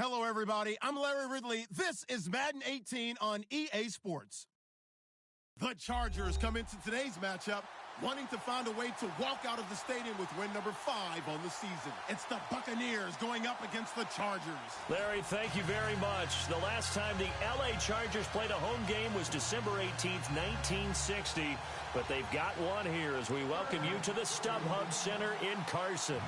Hello, everybody. I'm Larry Ridley. This is Madden 18 on EA Sports. The Chargers come into today's matchup wanting to find a way to walk out of the stadium with win number 5 on the season. It's the Buccaneers going up against the Chargers. Larry, thank you very much. The last time the LA Chargers played a home game was December 18th, 1960. But they've got one here as we welcome you to the StubHub Center in Carson.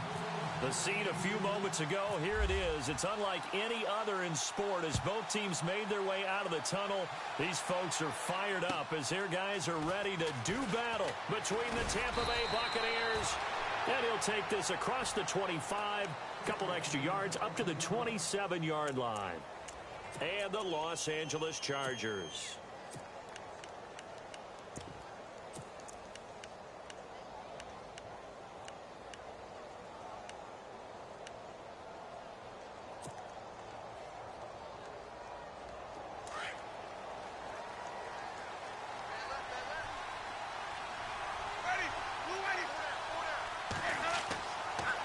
The scene a few moments ago, here it is. It's unlike any other in sport as both teams made their way out of the tunnel. These folks are fired up as their guys are ready to do battle between the Tampa Bay Buccaneers. And he'll take this across the 25, couple extra yards up to the 27-yard line. And the Los Angeles Chargers.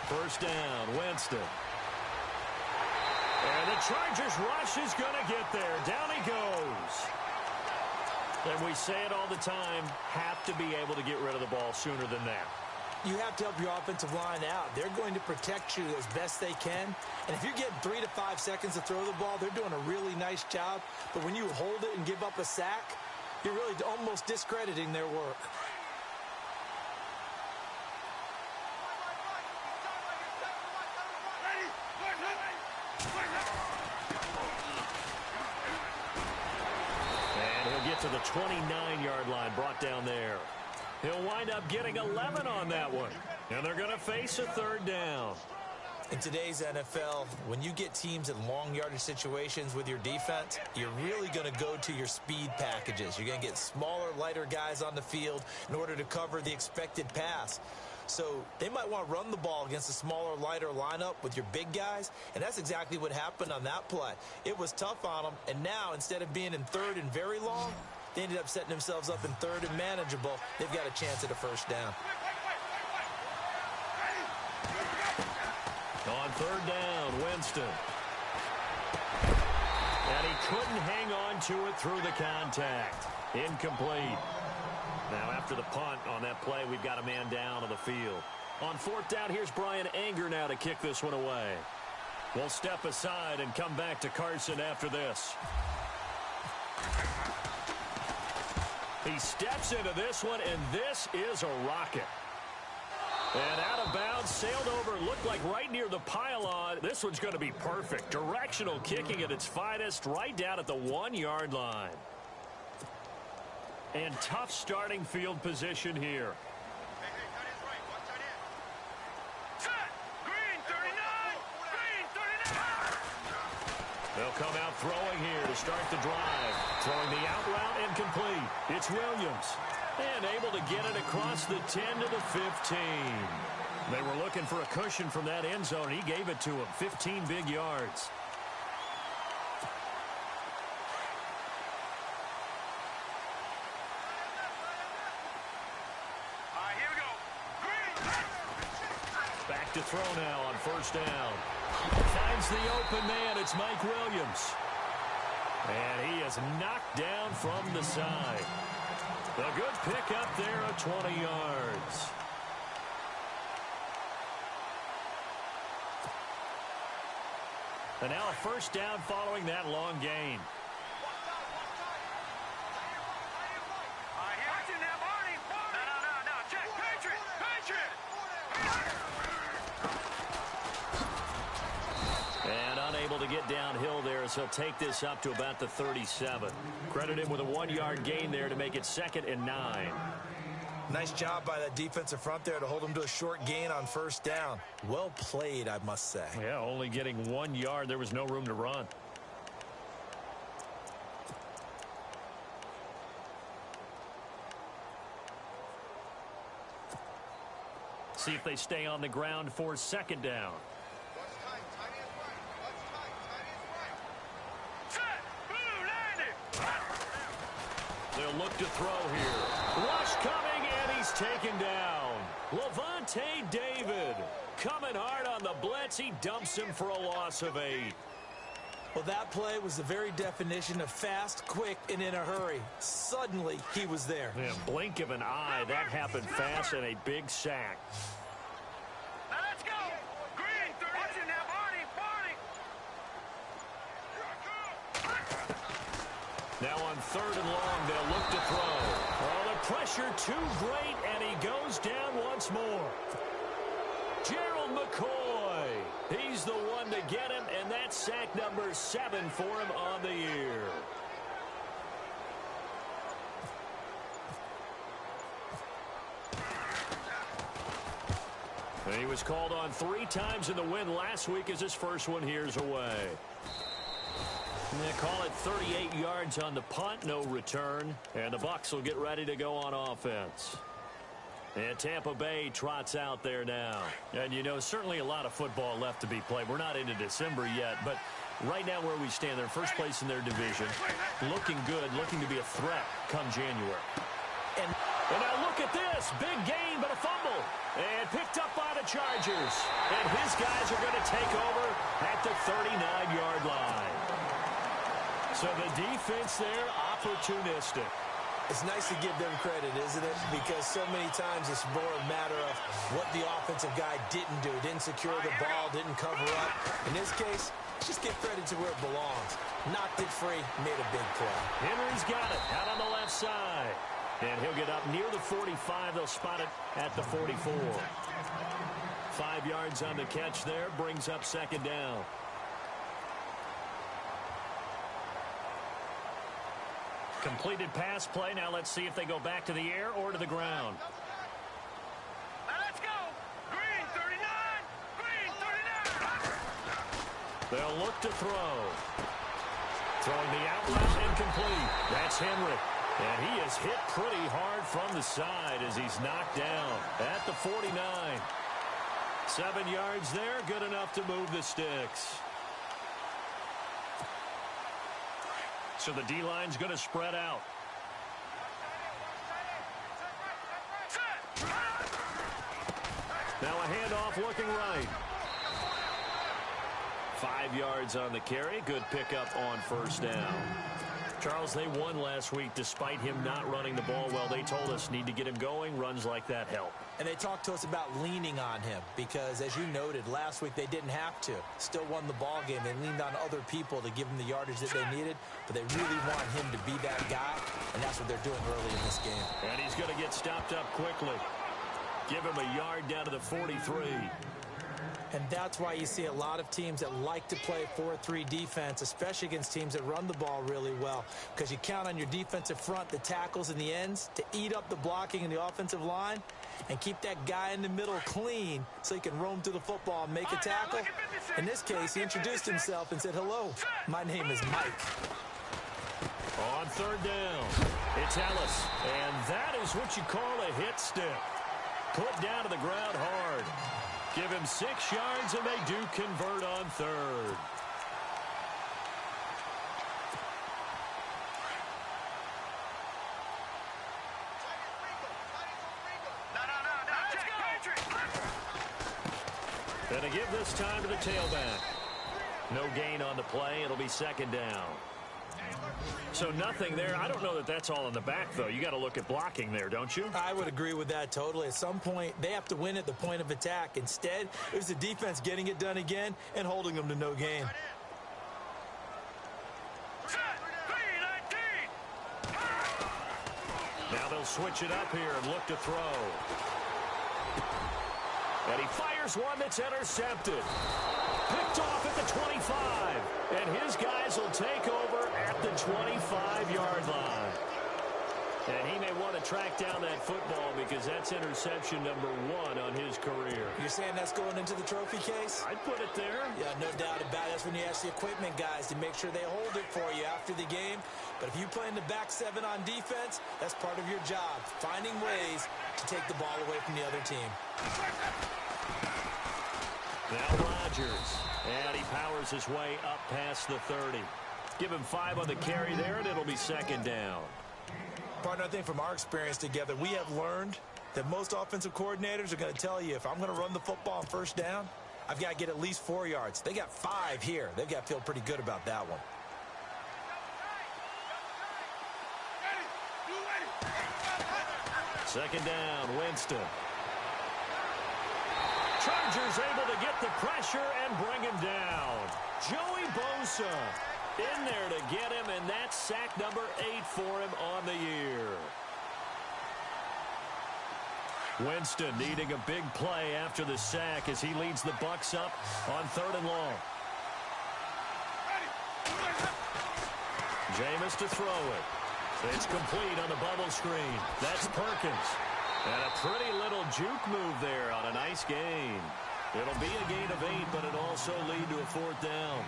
First down, Winston. And the Chargers rush is going to get there. Down he goes. And we say it all the time, have to be able to get rid of the ball sooner than that. You have to help your offensive line out. They're going to protect you as best they can. And if you're getting 3 to 5 seconds to throw the ball, they're doing a really nice job. But when you hold it and give up a sack, you're really almost discrediting their work. To the 29-yard line, brought down there. He'll wind up getting 11 on that one. And they're going to face a third down. In today's NFL, when you get teams in long yardage situations with your defense, you're really going to go to your speed packages. You're going to get smaller, lighter guys on the field in order to cover the expected pass. So they might want to run the ball against a smaller, lighter lineup with your big guys, and that's exactly what happened on that play. It was tough on them, and now instead of being in third and very long, they ended up setting themselves up in third and manageable. They've got a chance at a first down. On third down, Winston. And he couldn't hang on to it through the contact. Incomplete. Now, after the punt on that play, we've got a man down on the field. On fourth down, here's Brian Anger now to kick this one away. We'll step aside and come back to Carson after this. He steps into this one, and this is a rocket. And out of bounds, sailed over, looked like right near the pylon. This one's going to be perfect. Directional kicking at its finest, right down at the 1-yard line. And tough starting field position here. They'll come out throwing here to start the drive. Throwing the out route incomplete. It's Williams. And able to get it across the 10 to the 15. They were looking for a cushion from that end zone. He gave it to him. 15 big yards. Back to throw now on first down. Finds the open man. It's Mike Williams. And he is knocked down from the side. A good pick up there of 20 yards. And now a first down following that long gain. And unable to get downhill there as he'll take this up to about the 37. Credit him with a 1-yard gain there to make it 2nd and 9. Nice job by that defensive front there to hold him to a short gain on first down. Well played, I must say. Yeah, only getting 1 yard. There was no room to run. See if they stay on the ground for 2nd down. They'll look to throw here. Rush coming, and he's taken down. Levante David coming hard on the blitz. He dumps him for a loss of 8. Well, that play was the very definition of fast, quick, and in a hurry. Suddenly, he was there. Yeah, blink of an eye. That happened fast and a big sack. Now let's go. Green, 30. Watch it now, Barney. Now on 3rd and long, they'll look to throw. Oh, the pressure too great, and he goes down once more. Gerald McCoy. He's the one to get him, and that's sack number 7 for him on the year. And he was called on 3 times in the win last week as his first one here's away. And they call it 38 yards on the punt, no return. And the Bucs will get ready to go on offense. And Tampa Bay trots out there now. And, you know, certainly a lot of football left to be played. We're not into December yet, but right now where we stand, they're first place in their division. Looking good, looking to be a threat come January. And now look at this. Big gain, but a fumble. And picked up by the Chargers. And his guys are going to take over at the 39-yard line. So the defense there, opportunistic. It's nice to give them credit, isn't it? Because so many times it's more a matter of what the offensive guy didn't do. Didn't secure the ball, didn't cover up. In this case, just give credit to where it belongs. Knocked it free, made a big play. Henry's got it out on the left side. And he'll get up near the 45. They'll spot it at the 44. 5 yards on the catch there. Brings up 2nd down. Completed pass play. Now let's see if they go back to the air or to the ground. Now let's go. Green, 39. Green, 39. They'll look to throw. Throwing the out route incomplete. That's Henry. And he is hit pretty hard from the side as he's knocked down at the 49. 7 yards there. Good enough to move the sticks. So the D-line's going to spread out. Now a handoff looking right. 5 yards on the carry. Good pickup on 1st down. Charles, they won last week despite him not running the ball well. They told us need to get him going. Runs like that help. And they talked to us about leaning on him because, as you noted, last week they didn't have to. Still won the ball game. They leaned on other people to give them the yardage that they needed, but they really want him to be that guy, and that's what they're doing early in this game. And he's going to get stopped up quickly. Give him a yard down to the 43. And that's why you see a lot of teams that like to play 4-3 defense, especially against teams that run the ball really well, because you count on your defensive front, the tackles and the ends, to eat up the blocking in the offensive line and keep that guy in the middle clean so he can roam through the football and make a tackle. In this case, he introduced himself and said, "Hello, my name is Mike." On 3rd down, it's Ellis. And that is what you call a hit stick. Put down to the ground hard. Give him 6 yards, and they do convert on 3rd. And to give this time to the tailback. No gain on the play. It'll be 2nd down. So nothing there. I don't know that that's all in the back, though. You got to look at blocking there, don't you? I would agree with that totally. At some point, they have to win at the point of attack. Instead, it was the defense getting it done again and holding them to no gain. Now they'll switch it up here and look to throw. And he fires one that's intercepted. Picked off at the 25. And his guys will take over at the 25-yard line. And he may want to track down that football because that's interception number 1 on his career. You're saying that's going into the trophy case? I'd put it there. Yeah, no doubt about it. That's when you ask the equipment guys to make sure they hold it for you after the game. But if you play in the back 7 on defense, that's part of your job, finding ways to take the ball away from the other team. Now Rodgers. And he powers his way up past the 30. Give him 5 on the carry there, and it'll be 2nd down. Partner, I think from our experience together, we have learned that most offensive coordinators are going to tell you, if I'm going to run the football on 1st down, I've got to get at least 4 yards. They got 5 here. They've got to feel pretty good about that one. Second down, Winston. Chargers able to get the pressure and bring him down. Joey Bosa in there to get him, and that's sack number 8 for him on the year. Winston needing a big play after the sack as he leads the Bucs up on 3rd and long. Jameis to throw it. It's complete on the bubble screen. That's Perkins. And a pretty little juke move there on a nice gain. It'll be a gain of 8, but it'll also lead to a 4th down.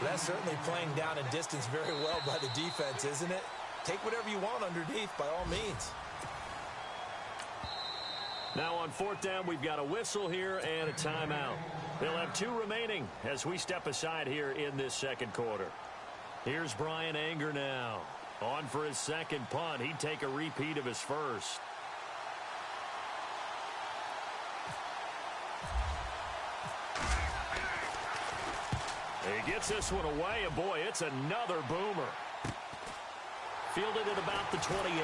That's certainly playing down a distance very well by the defense, isn't it? Take whatever you want underneath by all means. Now on 4th down, we've got a whistle here and a timeout. They'll have 2 remaining as we step aside here in this second quarter. Here's Brian Anger now. On for his second punt. He'd take a repeat of his first. He gets this one away, and boy, it's another boomer. Fielded at about the 28.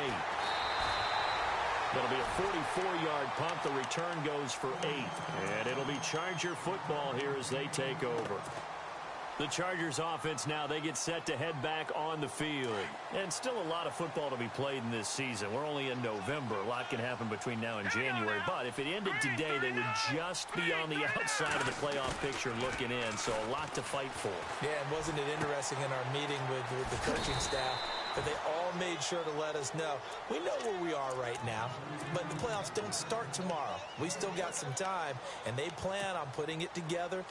That'll be a 44-yard punt. The return goes for 8. And it'll be Charger football here as they take over. The Chargers offense now, they get set to head back on the field. And still a lot of football to be played in this season. We're only in November. A lot can happen between now and January. But if it ended today, they would just be on the outside of the playoff picture looking in. So a lot to fight for. Yeah, and wasn't it interesting in our meeting with the coaching staff that they all made sure to let us know, we know where we are right now, but the playoffs don't start tomorrow. We still got some time, and they plan on putting it together,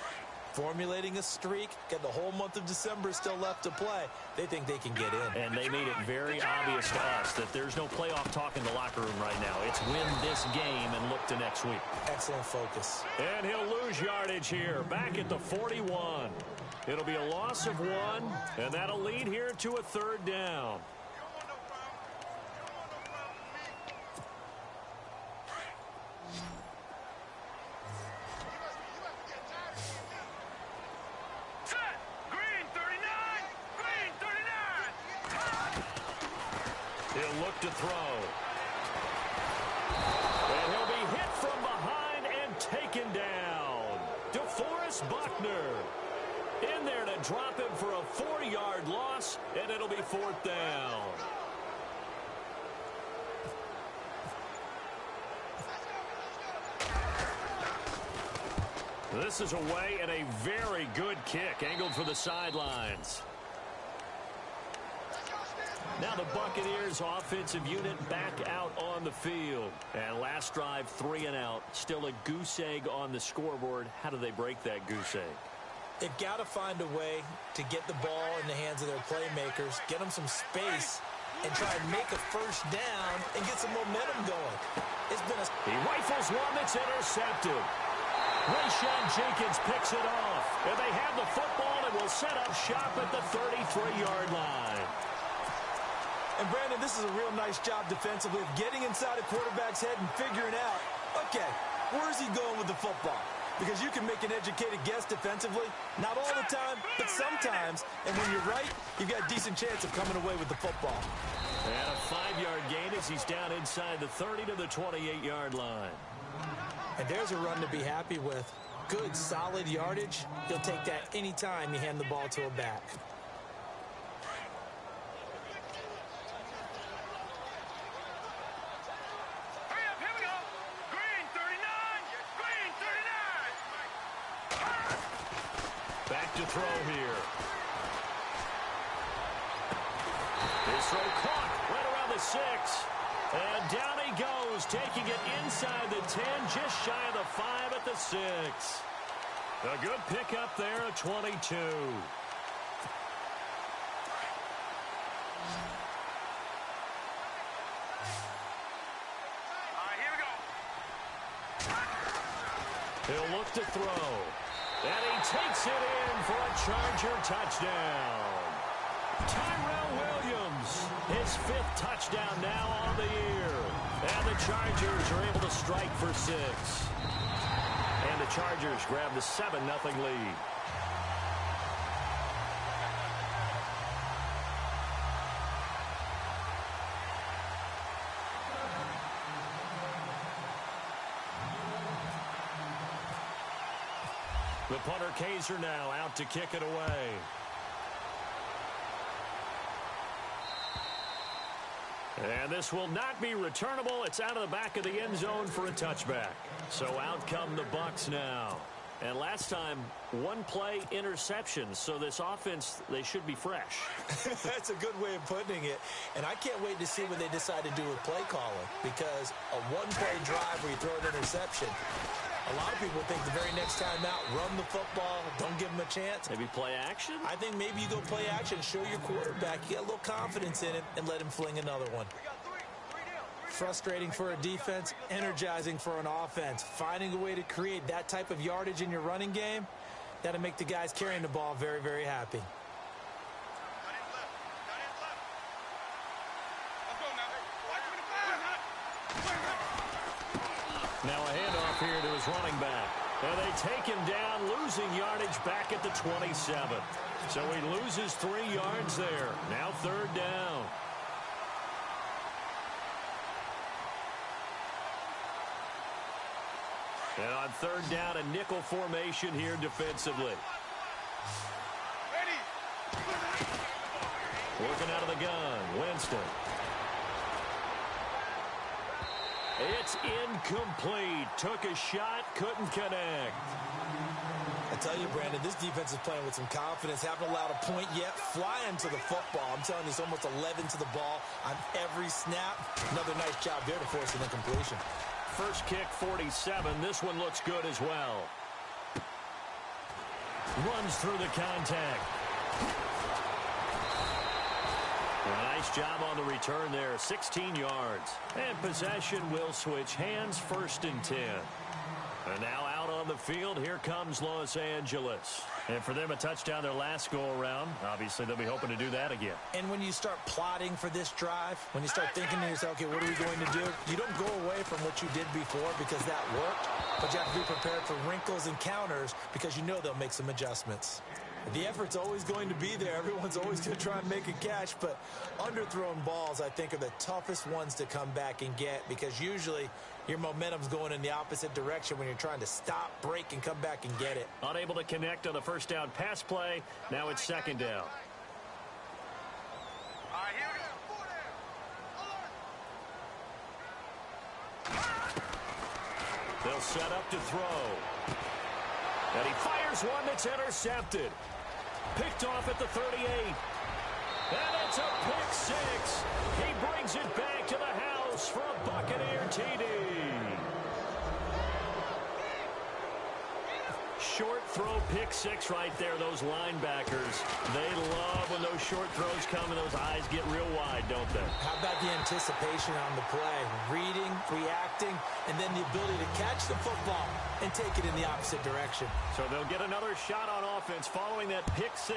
formulating a streak, got the whole month of December still left to play. They think they can get in. And they made it very obvious to us that there's no playoff talk in the locker room right now. It's win this game and look to next week. Excellent focus. And he'll lose yardage here, back at the 41. It'll be a loss of 1, and that'll lead here to a 3rd down. He'll look to throw. And he'll be hit from behind and taken down. DeForest Buckner in there to drop him for a 4-yard loss, and it'll be 4th down. This is away and a very good kick, angled for the sidelines. Now the Buccaneers offensive unit back out on the field. And last drive, 3 and out. Still a goose egg on the scoreboard. How do they break that goose egg? They've got to find a way to get the ball in the hands of their playmakers, get them some space, and try and make a first down and get some momentum going. It's been He rifles one that's intercepted. Rayshon Jenkins picks it off. And they have the football and will set up shop at the 33-yard line. And, Brandon, this is a real nice job defensively of getting inside a quarterback's head and figuring out, okay, where's he going with the football? Because you can make an educated guess defensively. Not all the time, but sometimes. And when you're right, you've got a decent chance of coming away with the football. And a 5-yard gain as he's down inside the 30 to the 28-yard line. And there's a run to be happy with. Good, solid yardage. He'll take that any time you hand the ball to a back. Back to throw here. His throw caught right around the 6. And down he goes, taking it inside the 10, just shy of the 5 at the 6. A good pickup there at 22. Here we go. He'll look to throw. And he takes it in for a Charger touchdown. Tyrell Williams, his 5th touchdown now on the year. And the Chargers are able to strike for 6. And the Chargers grab the 7-0 lead. The punter Kaiser now out to kick it away. And this will not be returnable. It's out of the back of the end zone for a touchback. So out come the Bucs now. And last time, one play interception. So this offense, they should be fresh. That's a good way of putting it. And I can't wait to see what they decide to do with play calling. Because a one-play drive where you throw an interception, a lot of people think the very next time out, run the football, don't give them a chance. Maybe play action? I think maybe you go play action, show your quarterback, you get a little confidence in it, and let him fling another one. Frustrating for a defense, energizing for an offense. Finding a way to create that type of yardage in your running game, that'll make the guys carrying the ball very, very happy. Now a handoff here to his running back. And they take him down, losing yardage back at the 27. So he loses 3 yards there. Now 3rd down. And on 3rd down, a nickel formation here defensively. Working out of the gun, Winston. It's incomplete. Took a shot, couldn't connect. I tell you, Brandon, this defense is playing with some confidence. Haven't allowed a point yet. Flying to the football. I'm telling you, it's almost 11 to the ball on every snap. Another nice job there to force an incompletion. First kick, 47. This one looks good as well. Runs through the contact. A nice job on the return there. 16 yards. And possession will switch hands, 1st and 10. And now out on the field, here comes Los Angeles. And for them, a touchdown their last go-around. Obviously, they'll be hoping to do that again. And when you start plotting for this drive, when you start thinking to yourself, okay, what are we going to do? You don't go away from what you did before because that worked, but you have to be prepared for wrinkles and counters because you know they'll make some adjustments. The effort's always going to be there. Everyone's always going to try and make a catch, but underthrown balls, I think, are the toughest ones to come back and get because usually your momentum's going in the opposite direction when you're trying to stop, break, and come back and get it. Unable to connect on the first down pass play. Now it's 2nd down. They'll set up to throw. And he fires one that's intercepted. Picked off at the 38. And it's a pick 6. He brings it back to the house for a Buccaneer TD. Short throw pick 6 right there. Those linebackers, they love when those short throws come and those eyes get real wide, don't they? How about the anticipation on the play? Reading, reacting, and then the ability to catch the football and take it in the opposite direction. So they'll get another shot on offense following that pick 6,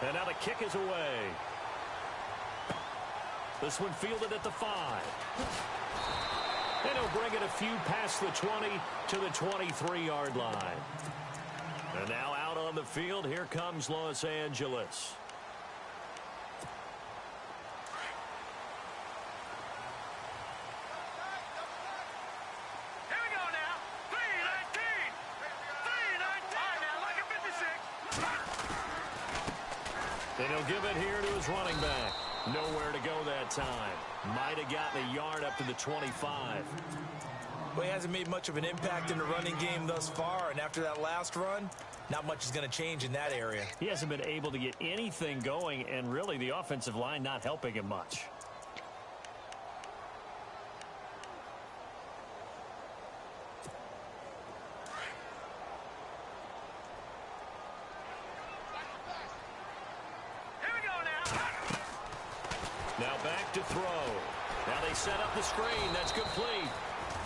and now the kick is away. This one fielded at the 5. And he'll bring it a few past the 20 to the 23-yard line. And now out on the field, here comes Los Angeles. Here we go now. 3-19. 3-19. Now look at 56. And he'll give it here to his running back. Nowhere to go that time. Might have gotten a yard up to the 25. Well, he hasn't made much of an impact in the running game thus far, and after that last run, not much is going to change in that area. He hasn't been able to get anything going, and really the offensive line not helping him much. Here we go now. Now back to throw. Now they set up the screen. That's complete.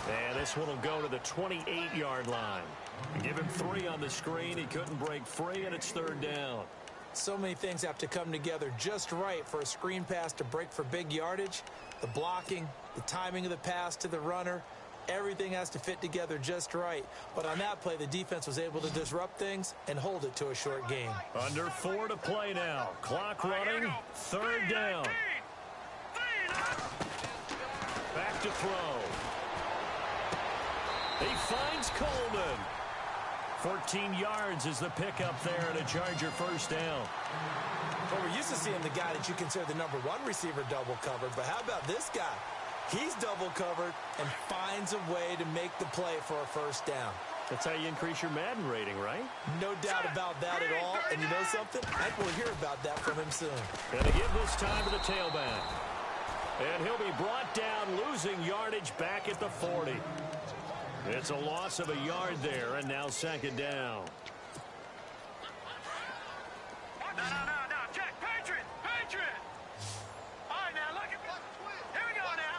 And this one will go to the 28-yard line. Give him 3 on the screen. He couldn't break free, and it's 3rd down. So many things have to come together just right for a screen pass to break for big yardage. The blocking, the timing of the pass to the runner, Everything has to fit together just right. But on that play, the defense was able to disrupt things and hold it to a short game. Under 4 to play now. Clock running. Third down. Back to throw. He finds Coleman. 14 yards is the pickup there and a Charger first down. Well, we're used to seeing the guy that you consider the number 1 receiver double covered, but how about this guy? He's double covered and finds a way to make the play for a first down. That's how you increase your Madden rating, right? No doubt about that at all. And you know something? I think we'll hear about that from him soon. And to give this time to the tailback. And he'll be brought down, losing yardage back at the 40. It's a loss of a yard there, and now second down. No, check. Patriot. All right, now, look at me. Here we go now.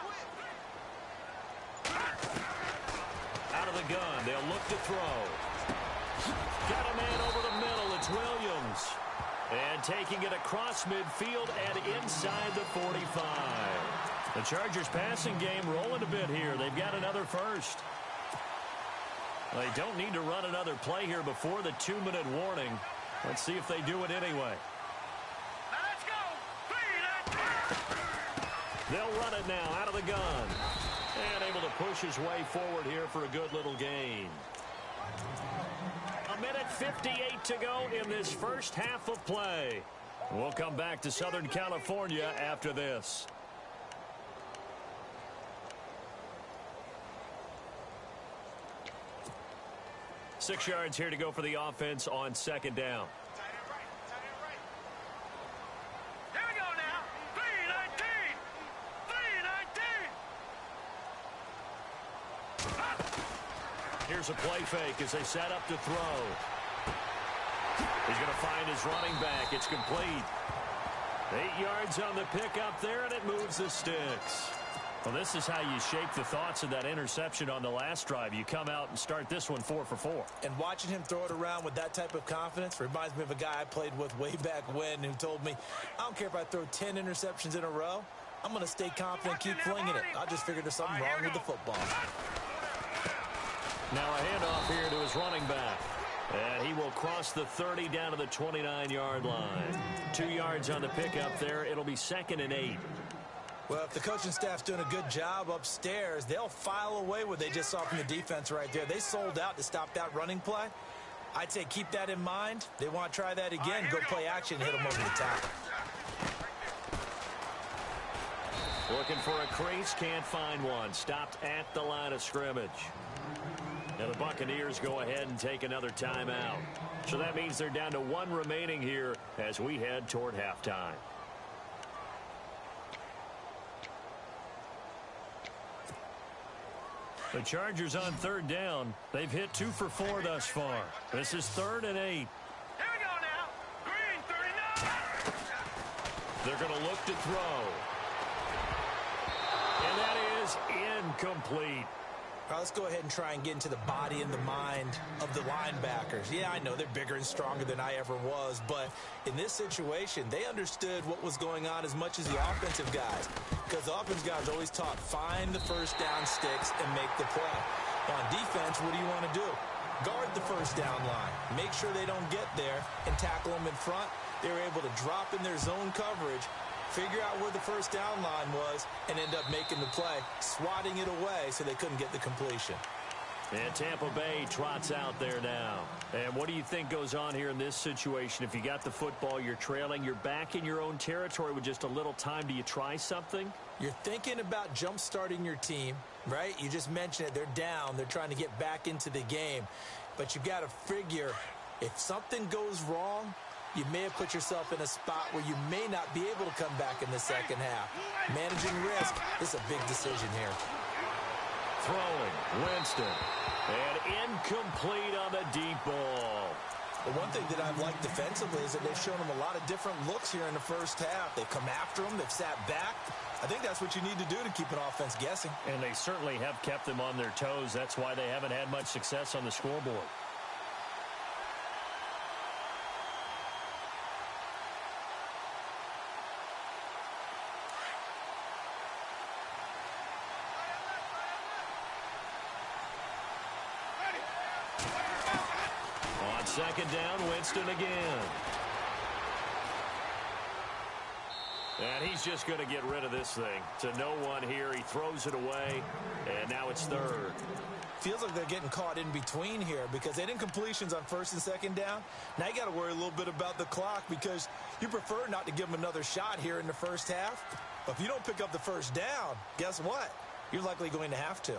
Out of the gun, they'll look to throw. Got a man over the middle, it's Williams. And taking it across midfield and inside the 45. The Chargers passing game rolling a bit here. They've got another first. They don't need to run another play here before the 2-minute warning. Let's see if they do it anyway. Now let's go. They'll run it now out of the gun. And able to push his way forward here for a good little gain. 1:58 to go in this first half of play. We'll come back to Southern California after this. Six yards here to go for the offense on second down. Here we go now. 3-19. Here's a play fake as they set up to throw. He's going to find his running back. It's complete. 8 yards on the pickup there, and it moves the sticks. Well, this is how you shape the thoughts of that interception on the last drive. You come out and start this one 4 for 4. And watching him throw it around with that type of confidence reminds me of a guy I played with way back when who told me, I don't care if I throw 10 interceptions in a row. I'm going to stay confident, keep flinging it. I just figured there's something wrong with the football. Now a handoff here to his running back. And he will cross the 30 down to the 29-yard line. 2 yards on the pickup there. It'll be 2nd and 8. Well, if the coaching staff's doing a good job upstairs, they'll file away what they just saw from the defense right there. They sold out to stop that running play. I'd say keep that in mind. They want to try that again. Go play action, hit them over the top. Looking for a crease, can't find one. Stopped at the line of scrimmage. And the Buccaneers go ahead and take another timeout. So that means they're down to 1 remaining here as we head toward halftime. The Chargers on third down. They've hit 2 for 4 thus far. This is 3rd and 8. Here we go now. Green, 39. They're going to look to throw. And that is incomplete. All right, let's go ahead and try and get into the body and the mind of the linebackers. Yeah, I know they're bigger and stronger than I ever was, but in this situation, they understood what was going on as much as the offensive guys, because the offensive guys always taught, find the first down sticks and make the play. On defense, what do you want to do? Guard the first down line. Make sure they don't get there and tackle them in front. They were able to drop in their zone coverage, figure out where the first down line was, and end up making the play, swatting it away so they couldn't get the completion. And Tampa Bay trots out there now. And what do you think goes on here in this situation? If you got the football, you're trailing, you're back in your own territory with just a little time. Do you try something? You're thinking about jump-starting your team, right? You just mentioned it. They're down. They're trying to get back into the game. But you've got to figure, if something goes wrong, you may have put yourself in a spot where you may not be able to come back in the second half. Managing risk is a big decision here. Throwing, Winston. And incomplete on the deep ball. The one thing that I've liked defensively is that they've shown them a lot of different looks here in the first half. They've come after them. They've sat back. I think that's what you need to do to keep an offense guessing. And they certainly have kept them on their toes. That's why they haven't had much success on the scoreboard. second down, Winston again. And he's just going to get rid of this thing to no one here. He throws it away, and now it's third. Feels like they're getting caught in between here because they didn't completions on first and second down. Now you got to worry a little bit about the clock because you prefer not to give them another shot here in the first half. But if you don't pick up the first down, guess what? You're likely going to have to.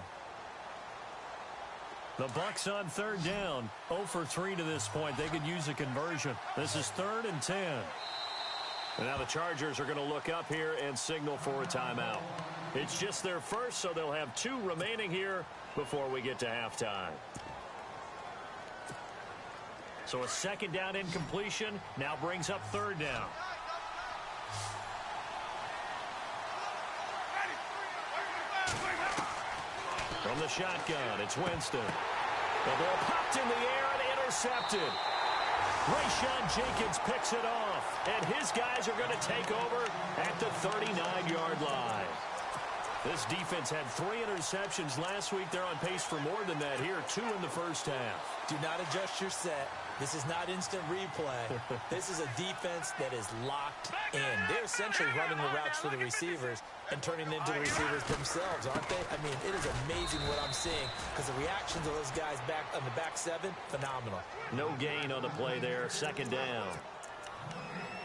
The Bucs on third down, 0 for 3 to this point. They could use a conversion. This is 3rd and 10. And now the Chargers are going to look up here and signal for a timeout. It's just their first, so they'll have 2 remaining here before we get to halftime. So a second down incompletion now brings up third down. From the shotgun, it's Winston. The ball popped in the air and intercepted. Rayshawn Jenkins picks it off, and his guys are going to take over at the 39-yard line. This defense had 3 interceptions last week. They're on pace for more than that here, 2 in the first half. Do not adjust your set. This is not instant replay. This is a defense that is locked in. They're essentially running the routes for the receivers and turning into the receivers themselves, aren't they? I mean, it is amazing what I'm seeing because the reactions of those guys back on the back 7, phenomenal. No gain on the play there, second down.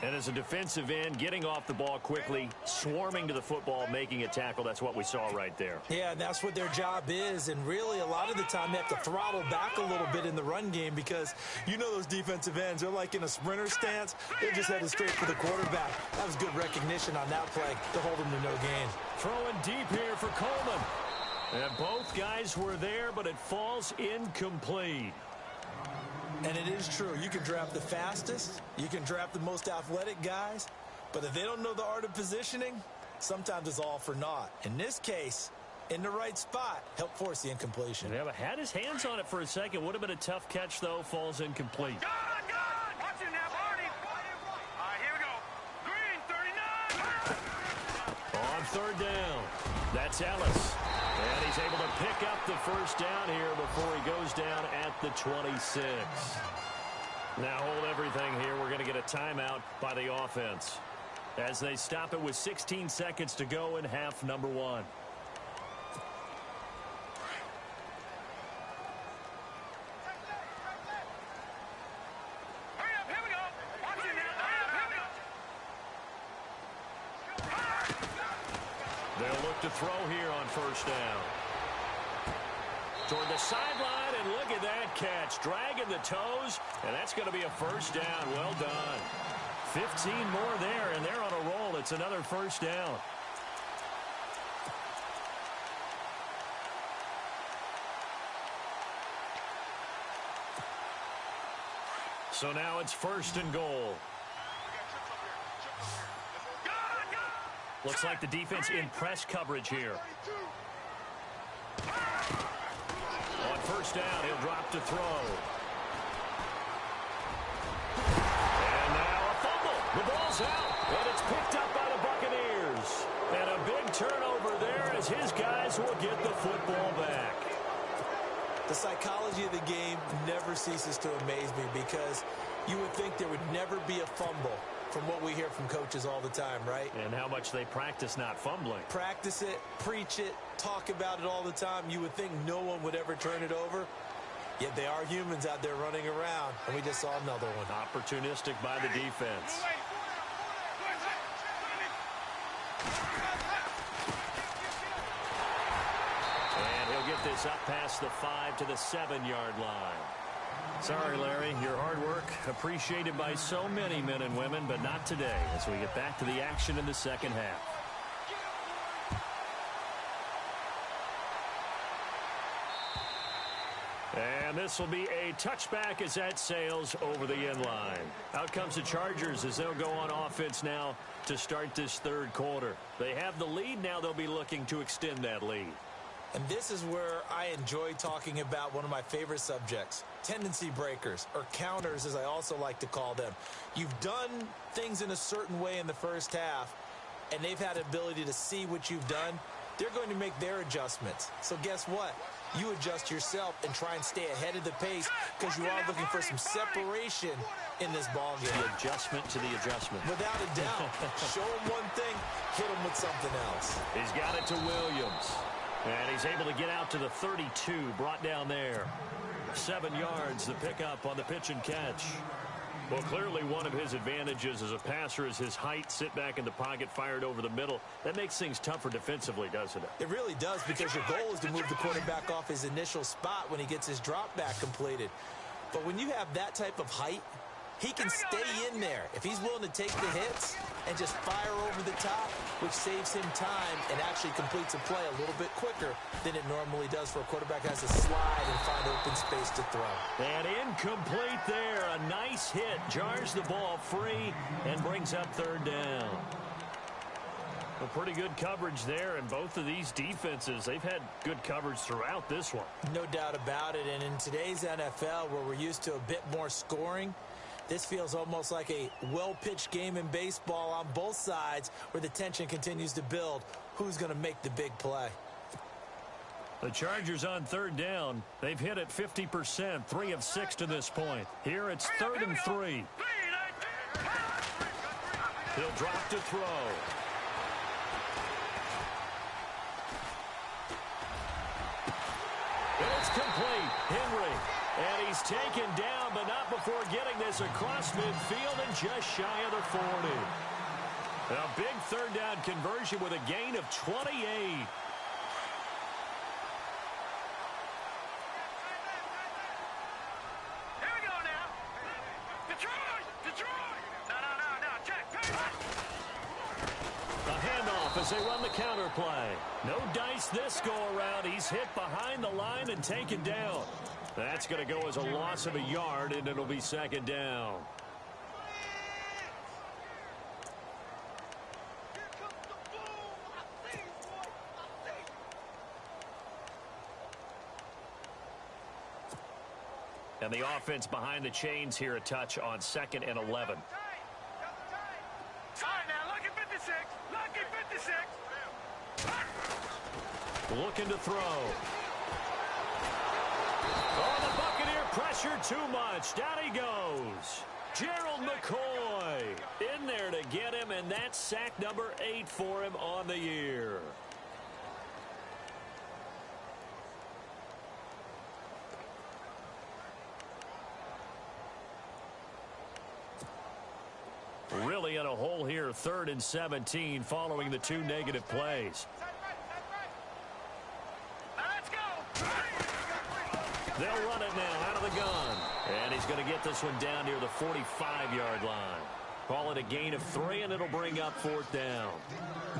And as a defensive end, getting off the ball quickly, swarming to the football, making a tackle, that's what we saw right there. Yeah, and that's what their job is. And really, a lot of the time, they have to throttle back a little bit in the run game because you know those defensive ends, they're like in a sprinter stance. They're just headed straight for the quarterback. That was good recognition on that play to hold them to no gain. Throwing deep here for Coleman. And both guys were there, but it falls incomplete. And it is true. You can draft the fastest. You can draft the most athletic guys. But if they don't know the art of positioning, sometimes it's all for naught. In this case, in the right spot, help force the incompletion. Yeah, but had his hands on it for a second. Would have been a tough catch, though. Falls incomplete. God! Watch it now, Barney. All right, here we go. Green, 39. On third down, that's Ellis. And he's able to pick up the first down here before he goes down at the 26. Now hold everything here. We're going to get a timeout by the offense as they stop it with 16 seconds to go in half number 1. Hurry up, here we go. Watch it now. Here we go. They'll look to throw here on first down. Toward the sideline, and look at that catch. Dragging the toes, and that's going to be a first down. Well done. 15 more there, and they're on a roll. It's another first down. So now it's first and goal. Looks like the defense in press coverage here. On first down, he'll drop to throw. And now a fumble. The ball's out, and it's picked up by the Buccaneers. And a big turnover there as his guys will get the football back. The psychology of the game never ceases to amaze me because you would think there would never be a fumble from what we hear from coaches all the time, right? And how much they practice not fumbling. Practice it, preach it, talk about it all the time. You would think no one would ever turn it over. Yet they are humans out there running around, and we just saw another one. Opportunistic by the defense. And he'll get this up past the 5 to the 7-yard line. Sorry, Larry, your hard work appreciated by so many men and women, but not today as we get back to the action in the second half. And this will be a touchback as that sails over the end line. Out comes the Chargers as they'll go on offense now to start this third quarter. They have the lead. Now they'll be looking to extend that lead. And this is where I enjoy talking about one of my favorite subjects, tendency breakers, or counters as I also like to call them. You've done things in a certain way in the first half, and they've had the ability to see what you've done. They're going to make their adjustments. So guess what? you adjust yourself and try and stay ahead of the pace because you are looking for some separation in this ball game. The adjustment to the adjustment. Without a doubt. Show him one thing, hit him with something else. He's got it to Williams. And he's able to get out to the 32, brought down there. 7 yards, the pickup on the pitch and catch. Well, clearly one of his advantages as a passer is his height, sit back in the pocket, fired over the middle. That makes things tougher defensively, doesn't it? It really does, because your goal is to move the quarterback off his initial spot when he gets his drop back completed. But when you have that type of height, he can stay in there if he's willing to take the hits and just fire over the top, which saves him time and actually completes a play a little bit quicker than it normally does for a quarterback who has to slide and find open space to throw. And incomplete there. A nice hit. Jars the ball free and brings up 3rd down. A pretty good coverage there, and both of these defenses, they've had good coverage throughout this one. No doubt about it, and in today's NFL, where we're used to a bit more scoring, this feels almost like a well-pitched game in baseball on both sides where the tension continues to build. Who's going to make the big play? The Chargers on 3rd down. They've hit it 50%, 3 of 6 to this point. Here it's 3rd and 3. He'll drop to throw. And it's complete. Henry. And he's taken down, but not before getting this across midfield and just shy of the 40. A big 3rd down conversion with a gain of 28. Here we go now. Detroit! Detroit! No. Check. A handoff as they run the counter play. No dice this go-around. He's hit behind the line and taken down. That's going to go as a loss of a yard, and it'll be 2nd down. And the offense behind the chains here, a touch on 2nd and 11. All right, now, look at 56. Look at 56. Looking to throw. Oh, the Buccaneer pressure too much. Down he goes. Gerald McCoy in there to get him, and that's sack number 8 for him on the year. Really in a hole here, 3rd and 17 following the 2 negative plays. They'll run it now out of the gun. And he's going to get this one down near the 45-yard line. Call it a gain of 3, and it'll bring up 4th down.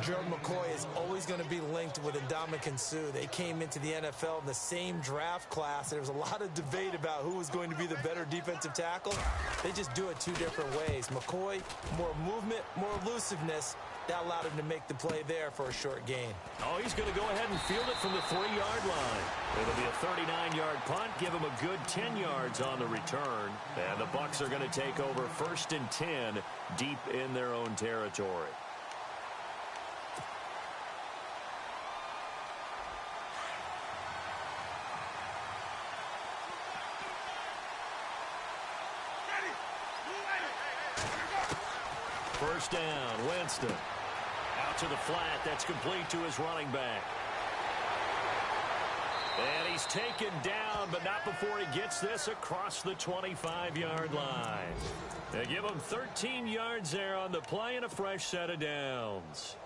Gerald McCoy is always going to be linked with Ndamukong Suh. They came into the NFL in the same draft class. There was a lot of debate about who was going to be the better defensive tackle. They just do it 2 different ways. McCoy, more movement, more elusiveness. That allowed him to make the play there for a short gain. Oh, he's going to go ahead and field it from the 3-yard line. It'll be a 39-yard punt, give him a good 10 yards on the return. And the Bucs are going to take over 1st and 10 deep in their own territory. First down, Winston. Out to the flat. That's complete to his running back. And he's taken down, but not before he gets this across the 25-yard line. They give him 13 yards there on the play and a fresh set of downs.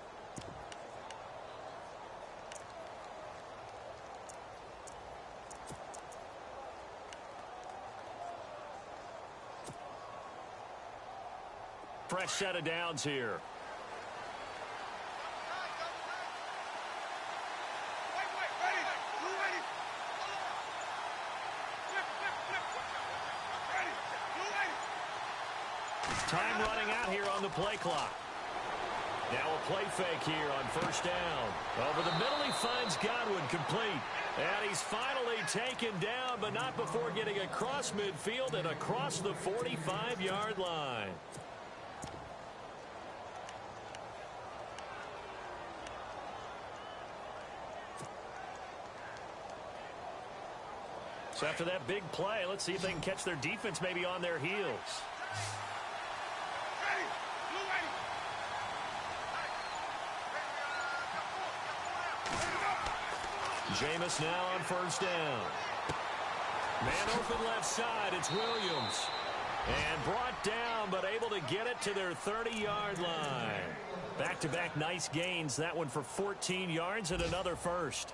Fresh set of downs here. Time running out here on the play clock. Now a play fake here on first down. Over the middle, he finds Godwin complete. And he's finally taken down, but not before getting across midfield and across the 45-yard line. So after that big play, let's see if they can catch their defense maybe on their heels. Jameis now on first down. Man open left side, it's Williams. And brought down, but able to get it to their 30-yard line. Back-to-back nice gains. That one for 14 yards and another first.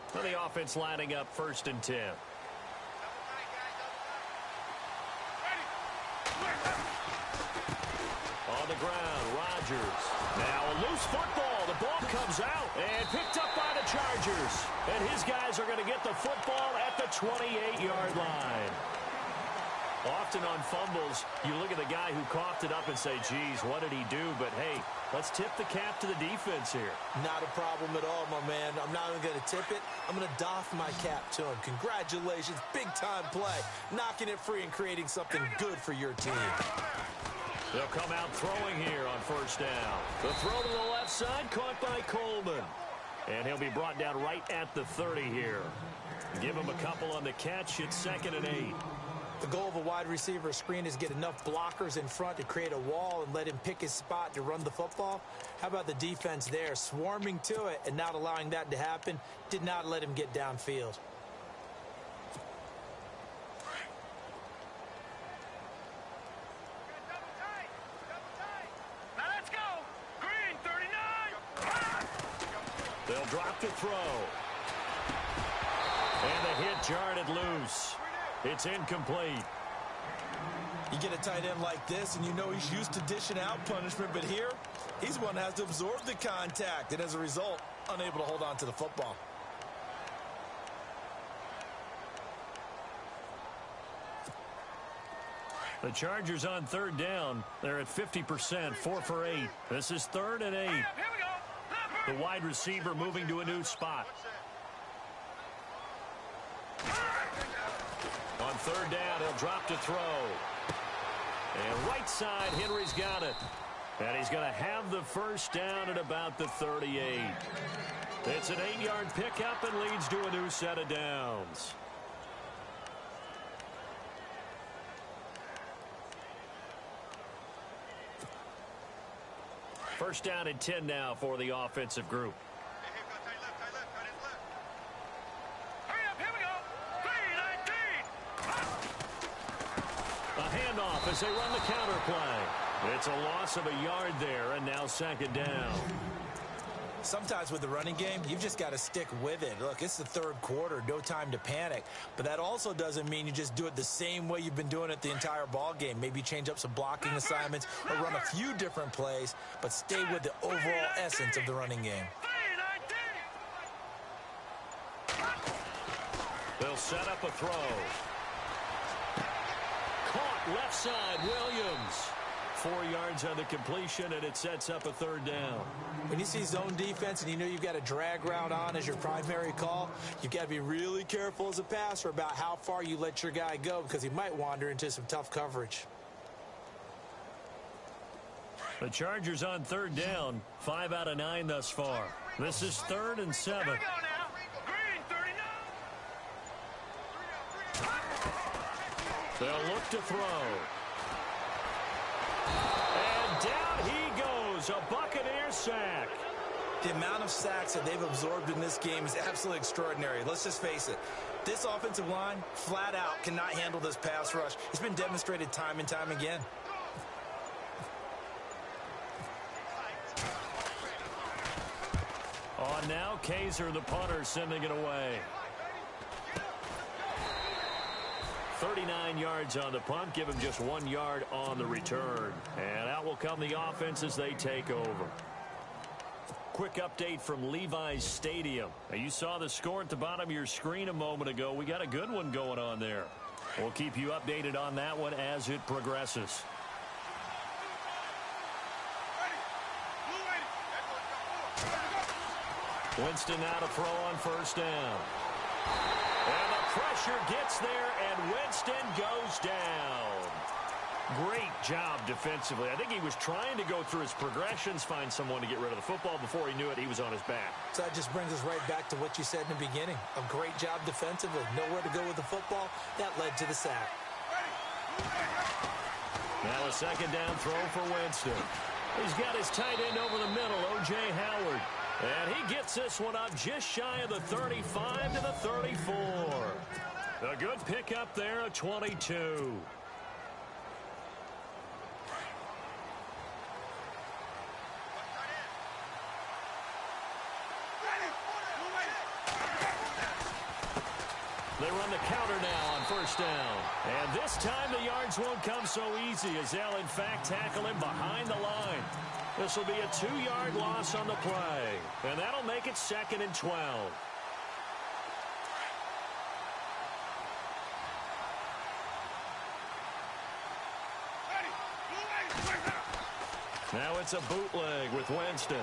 For the offense lining up 1st and 10. On the ground, Rodgers. Now a loose football. The ball comes out and picked up by the Chargers. And his guys are going to get the football at the 28-yard line. Often on fumbles, you look at the guy who coughed it up and say, geez, what did he do? But, hey, let's tip the cap to the defense here. Not a problem at all, my man. I'm not even going to tip it. I'm going to doff my cap to him. Congratulations. Big-time play. Knocking it free and creating something good for your team. They'll come out throwing here on first down. The throw to the left side, caught by Coleman. And he'll be brought down right at the 30 here. Give him a couple on the catch. It's 2nd and 8. The goal of a wide receiver screen is get enough blockers in front to create a wall and let him pick his spot to run the football. How about the defense there, swarming to it and not allowing that to happen? Did not let him get downfield. Now let's go. Green 39. They'll drop to throw. And the hit jarred it loose. It's incomplete. You get a tight end like this, and you know he's used to dishing out punishment, but here, he's one that has to absorb the contact, and as a result, unable to hold on to the football. The Chargers on 3rd down. They're at 50%, 4 for 8. This is 3rd and 8. Here we go. The wide receiver moving to a new spot. On 3rd down, he'll drop to throw. And right side, Henry's got it. And he's going to have the first down at about the 38. It's an 8-yard pickup and leads to a new set of downs. First down and 10 now for the offensive group. Hurry up, here we go. 3-19. A handoff as they run the counter play. It's a loss of a yard there, and now 2nd down. Sometimes with the running game, you've just got to stick with it. Look, it's the 3rd quarter, no time to panic. But that also doesn't mean you just do it the same way you've been doing it the entire ball game. Maybe change up some blocking assignments or run a few different plays, but stay with the overall essence of the running game. 3-19. They'll set up a throw. Caught left side, Williams. 4 yards on the completion, and it sets up a 3rd down. When you see zone defense and you know you've got a drag route on as your primary call, you've got to be really careful as a passer about how far you let your guy go because he might wander into some tough coverage. The Chargers on 3rd down, 5 out of 9 thus far. This is 3rd and 7. Here we go now. Green 39. They'll look to throw. And down he goes, a Buccaneer sack. The amount of sacks that they've absorbed in this game is absolutely extraordinary. Let's just face it. This offensive line, flat out, cannot handle this pass rush. It's been demonstrated time and time again. On now, Kaiser, the punter, sending it away. 39 yards on the punt, give him just 1 yard on the return. And out will come the offense as they take over. Quick update from Levi's Stadium. Now, you saw the score at the bottom of your screen a moment ago. We got a good one going on there. We'll keep you updated on that one as it progresses. Winston now to throw on first down. And the pressure gets there, and Winston goes down. Great job defensively. I think he was trying to go through his progressions, find someone to get rid of the football. Before he knew it, he was on his back. So that just brings us right back to what you said in the beginning. A great job defensively. Nowhere to go with the football. That led to the sack. Now a second down throw for Winston. He's got his tight end over the middle, O.J. Howard. And he gets this one up just shy of the 35 to the 34. A good pickup there, a 22. They run the counter now on first down. And this time the yards won't come so easy as they'll, in fact, tackle him behind the line. This will be a 2-yard loss on the play. And that'll make it 2nd and 12. Now it's a bootleg with Winston.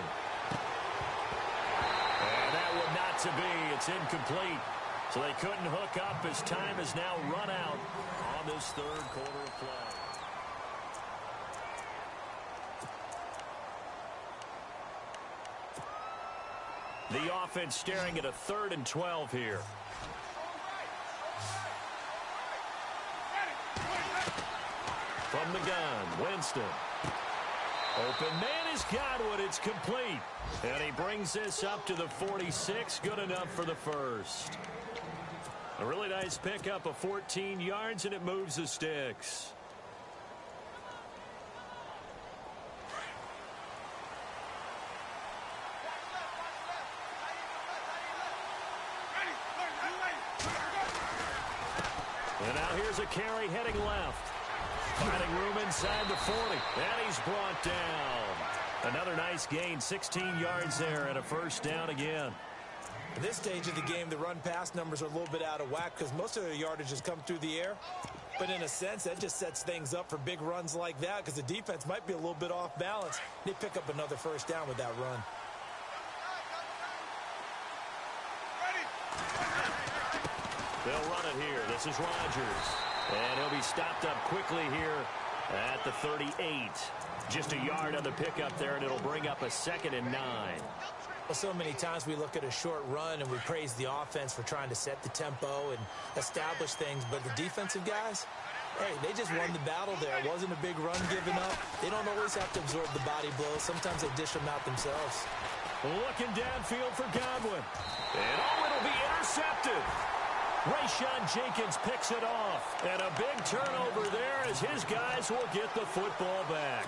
And that would not to be. It's incomplete. So they couldn't hook up as time has now run out on this third quarter of play. The offense staring at a 3rd and 12 here. From the gun, Winston. Open man is Godwin. It's complete. And he brings this up to the 46. Good enough for the first. A really nice pickup of 14 yards, and it moves the sticks. And now here's a carry heading left. Finding room inside the 40. And he's brought down. Another nice gain, 16 yards there, and a first down again. At this stage of the game, the run-pass numbers are a little bit out of whack because most of their yardage has come through the air. But in a sense, that just sets things up for big runs like that because the defense might be a little bit off balance. They pick up another first down with that run. They'll run it here. This is Rodgers. And he'll be stopped up quickly here at the 38. Just a yard on the pickup there, and it'll bring up a 2nd and 9. Well, so many times we look at a short run and we praise the offense for trying to set the tempo and establish things, but the defensive guys, hey, they just won the battle there. It wasn't a big run given up. They don't always have to absorb the body blows. Sometimes they dish them out themselves. Looking downfield for Godwin. And it'll be intercepted. Rayshon Jenkins picks it off. And a big turnover there as his guys will get the football back.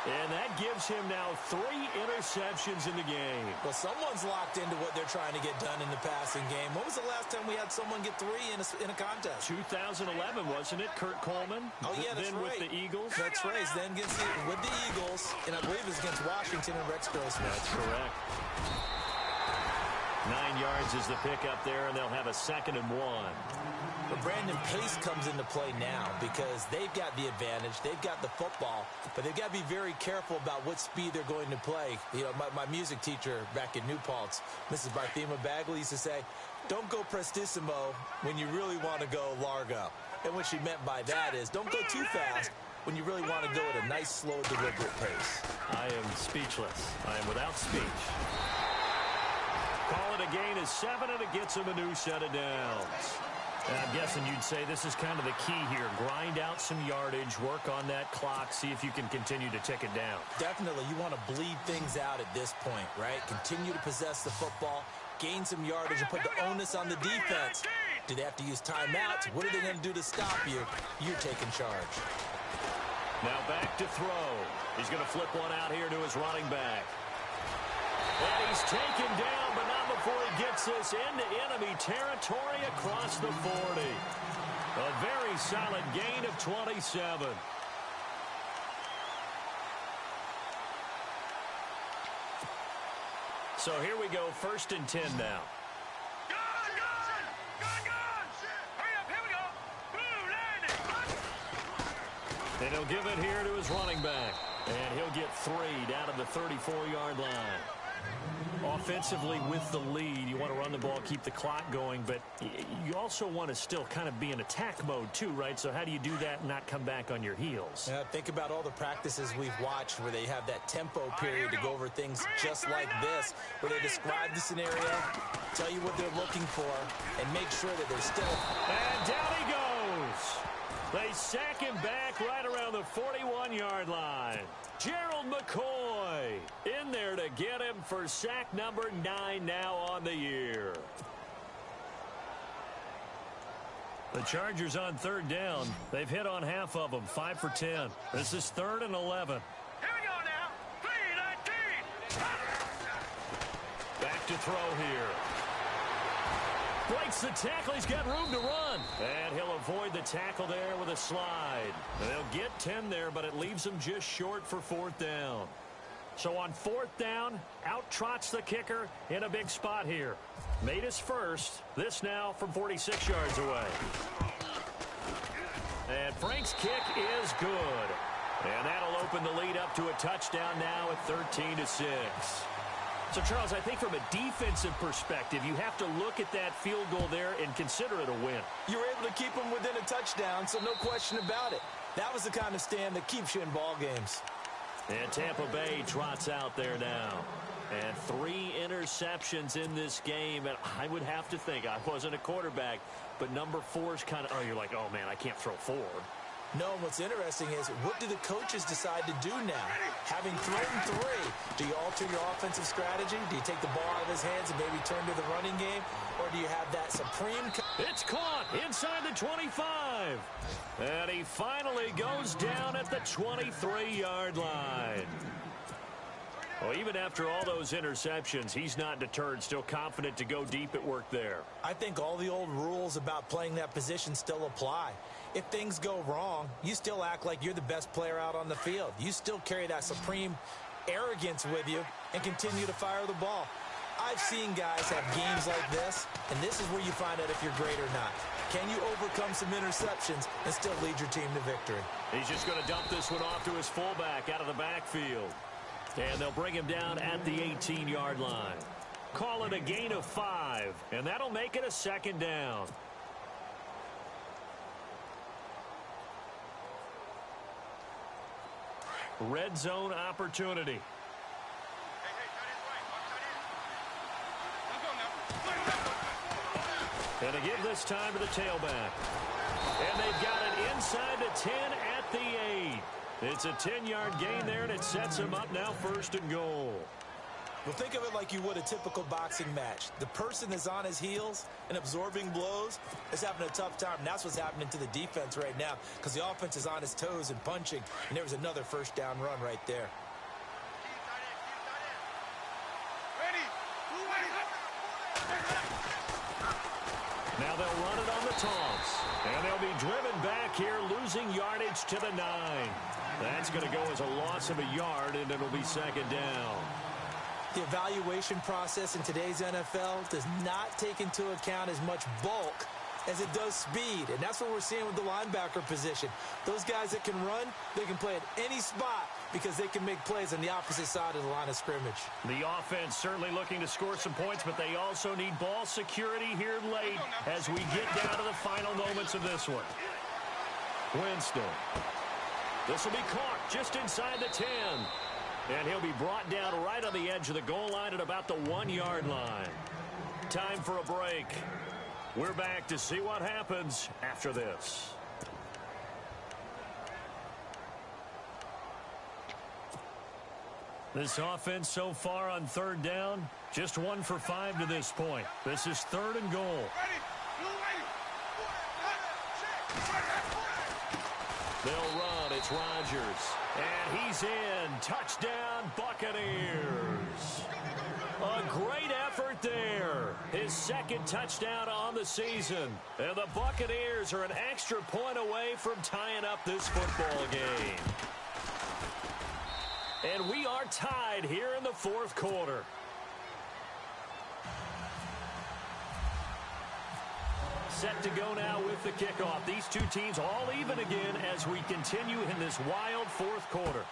And that gives him now 3 interceptions in the game. Well, someone's locked into what they're trying to get done in the passing game. When was the last time we had someone get 3 in a contest? 2011, wasn't it? Kurt Coleman? Oh, yeah, that's then right. With the Eagles? That's right. Then with the Eagles, and I believe it was against Washington and Rex Grossman. That's correct. 9 yards is the pickup there, and they'll have a 2nd and 1. But Brandon, pace comes into play now because they've got the advantage. They've got the football, but they've got to be very careful about what speed they're going to play. You know, my music teacher back in New Paltz, Mrs. Barthema Bagley, used to say, don't go prestissimo when you really want to go largo. And what she meant by that is don't go too fast when you really want to go at a nice, slow, deliberate pace. I am speechless. I am without speech. Call it a gain of 7, and it gets him a new set of downs. And I'm guessing you'd say this is kind of the key here. Grind out some yardage, work on that clock, see if you can continue to tick it down. Definitely. You want to bleed things out at this point, right? Continue to possess the football, gain some yardage, and put the onus on the defense. Do they have to use timeouts? What are they going to do to stop you? You're taking charge. Now back to throw. He's going to flip one out here to his running back. And he's taken down, but not before he gets this into enemy territory across the 40. A very solid gain of 27. So here we go, 1st and 10 now. And he'll give it here to his running back. And he'll get 3 down to the 34-yard line. Offensively with the lead, you want to run the ball, keep the clock going, but you also want to still kind of be in attack mode too, right? So how do you do that and not come back on your heels? Yeah, think about all the practices we've watched where they have that tempo period to go over things just like this, where they describe the scenario, tell you what they're looking for, and make sure that they're still... And down he goes. They sack him back right around the 41-yard line. Gerald McCoy in there to get him for sack number 9 now on the year. The Chargers on third down. They've hit on half of them, 5 for 10. This is 3rd and 11. Here we go now. 3-19. Back to throw here. Breaks the tackle. He's got room to run. And he'll avoid the tackle there with a slide. They'll get 10 there, but it leaves them just short for 4th down. So on 4th down, out trots the kicker in a big spot here. Made his first. This now from 46 yards away. And Frank's kick is good. And that'll open the lead up to a touchdown now at 13-6. So, Charles, I think from a defensive perspective, you have to look at that field goal there and consider it a win. You were able to keep them within a touchdown, so no question about it. That was the kind of stand that keeps you in ball games. And Tampa Bay trots out there now. And 3 interceptions in this game. And I would have to think, I wasn't a quarterback, but number 4 is kind of, you're like, oh, man, I can't throw 4. No, what's interesting is, what do the coaches decide to do now? Having thrown 3, do you alter your offensive strategy? Do you take the ball out of his hands and maybe turn to the running game? Or do you have that supreme... It's caught inside the 25. And he finally goes down at the 23-yard line. Well, even after all those interceptions, he's not deterred, still confident to go deep at work there. I think all the old rules about playing that position still apply. If things go wrong, you still act like you're the best player out on the field. You still carry that supreme arrogance with you and continue to fire the ball. I've seen guys have games like this, and this is where you find out if you're great or not. Can you overcome some interceptions and still lead your team to victory? He's just going to dump this one off to his fullback out of the backfield. And they'll bring him down at the 18-yard line. Call it a gain of 5, and that'll make it a 2nd down. Red zone opportunity. And to give this time to the tailback. And they've got it inside the 10 at the 8. It's a 10-yard gain there, and it sets them up now 1st and goal. Well, think of it like you would a typical boxing match. The person that's on his heels and absorbing blows is having a tough time. And that's what's happening to the defense right now, because the offense is on his toes and punching. And there was another 1st down run right there. Now they'll run it on the toss. And they'll be driven back here, losing yardage to the 9. That's going to go as a loss of a yard, and it'll be 2nd down. The evaluation process in today's NFL does not take into account as much bulk as it does speed. And that's what we're seeing with the linebacker position. Those guys that can run, they can play at any spot because they can make plays on the opposite side of the line of scrimmage. The offense certainly looking to score some points, but they also need ball security here late as we get down to the final moments of this one. Winston. This will be caught just inside the 10. And he'll be brought down right on the edge of the goal line at about the 1-yard line. Time for a break. We're back to see what happens after this. This offense so far on 3rd down, just 1 for 5 to this point. This is 3rd and goal. They'll run. It's Rodgers. And he's in. Touchdown, Buccaneers. A great effort there. His 2nd touchdown on the season. And the Buccaneers are an extra point away from tying up this football game. And we are tied here in the 4th quarter. Set to go now with the kickoff. These two teams all even again as we continue in this wild 4th quarter.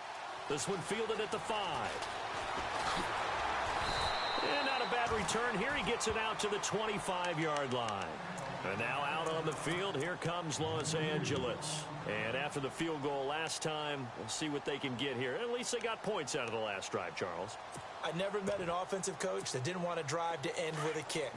This one fielded at the 5. And a bad return here. He gets it out to the 25-yard line. And now out on the field, here comes Los Angeles. And after the field goal last time, we'll see what they can get here. At least they got points out of the last drive, Charles. I never met an offensive coach that didn't want to drive to end with a kick.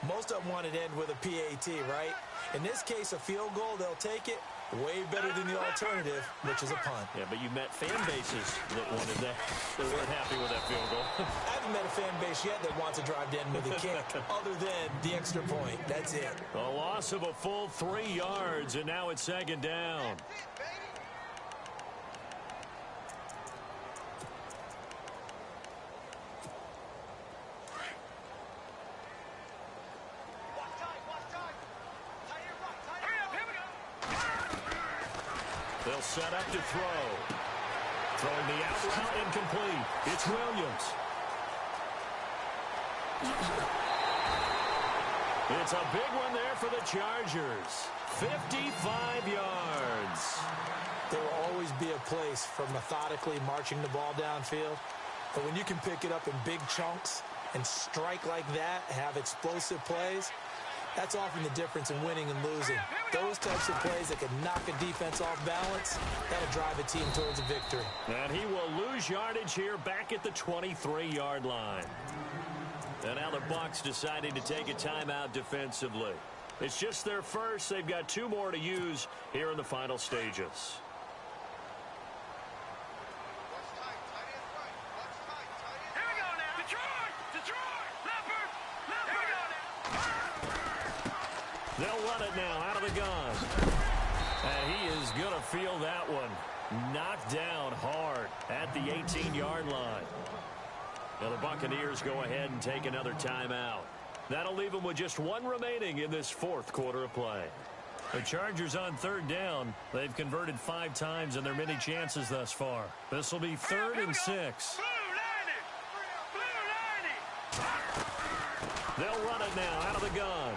Most of them want it to end with a PAT, right? In this case, a field goal, they'll take it. Way better than the alternative, which is a punt. Yeah, but you met fan bases that wanted that. They weren't happy with that field goal. I haven't met a fan base yet that wants to drive to end with a kick, other than the extra point. That's it. A loss of a full 3 yards, and now it's second down. They'll set up to throw. Throwing the out route incomplete. It's Williams. It's a big one there for the Chargers. 55 yards. There will always be a place for methodically marching the ball downfield. But when you can pick it up in big chunks and strike like that, have explosive plays, that's often the difference in winning and losing. Those types of plays that can knock a defense off balance, that'll drive a team towards a victory. And he will lose yardage here back at the 23-yard line. And now the Bucs deciding to take a timeout defensively. It's just their first. They've got 2 more to use here in the final stages. They'll run it now out of the gun. And he is going to feel that one knocked down hard at the 18-yard line. Now the Buccaneers go ahead and take another timeout. That'll leave them with just 1 remaining in this 4th quarter of play. The Chargers on 3rd down. They've converted 5 times in their many chances thus far. This will be 3rd and 6. They'll run it now out of the gun.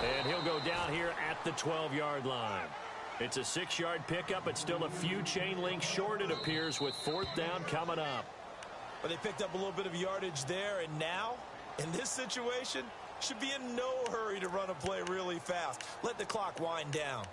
And he'll go down here at the 12-yard line. It's a 6-yard pickup. It's still a few chain links short, it appears, with 4th down coming up. But they picked up a little bit of yardage there, and now, in this situation, should be in no hurry to run a play really fast. Let the clock wind down.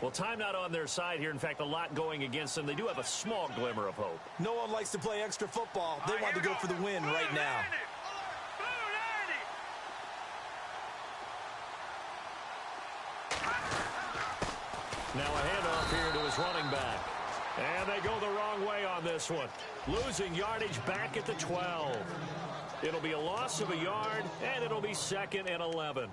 Well, time not on their side here. In fact, a lot going against them. They do have a small glimmer of hope. No one likes to play extra football. They want to go for the win right now. Now a handoff here to his running back. And they go the wrong way on this one. Losing yardage back at the 12. It'll be a loss of a yard, and it'll be 2nd and 11.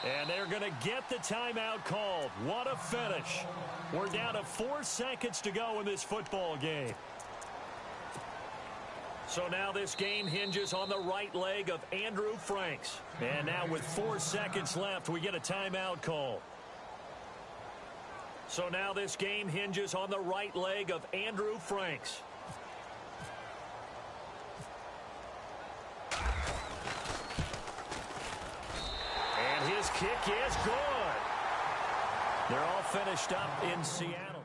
And they're going to get the timeout called. What a finish. We're down to 4 seconds to go in this football game. So now this game hinges on the right leg of Andrew Franks. And now with 4 seconds left, we get a timeout call. So now this game hinges on the right leg of Andrew Franks. His kick is good. They're all finished up in Seattle.